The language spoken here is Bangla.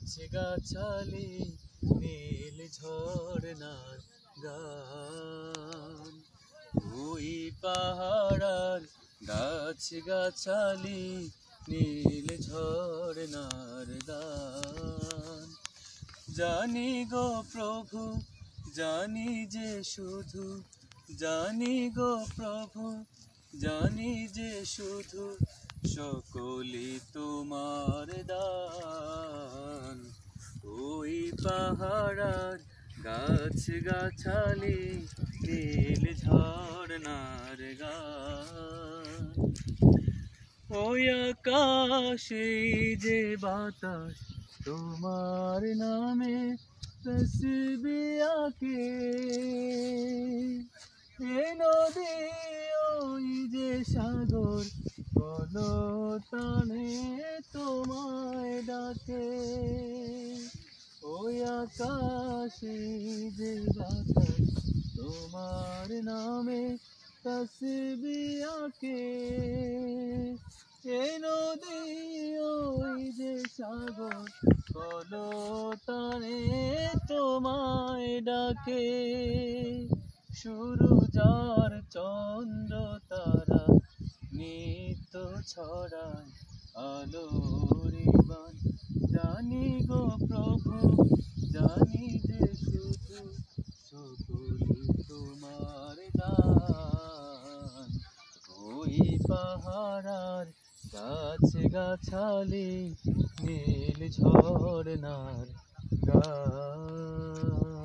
গাছ গাছালি নীল ঝরনার গান। ওই পাহাড়ার গাছ গাছালি নীল ঝরনার গান। জানি গো প্রভু জানি যে শুধু, জানি গো প্রভু জানি যে শুধু, সকলি তোমার দান। ওই পাহাড়ার গাছ গাছালি নীল ঝরনার গান। ওই আকাশে যে বাতাস তোমার নামে তসবিহ আঁকে, এ নদী ওই যে সাগর কলতানে তোমায় ডাকে। ওই আকাশে যে বাতাস তোমার নামে তসবিহ আঁকে, এ নদী ওই যে সাগর কলতানে তোমায় ডাকে। সূরজার চন্দ্র তারা নিত্য ছড়ায় আলোর বাণ। জানি গো প্রভু জানি যে শুধু, সকলি তোমার দান। ওই পাহাড়ার গাছ গাছালি নীল ঝরনার গান।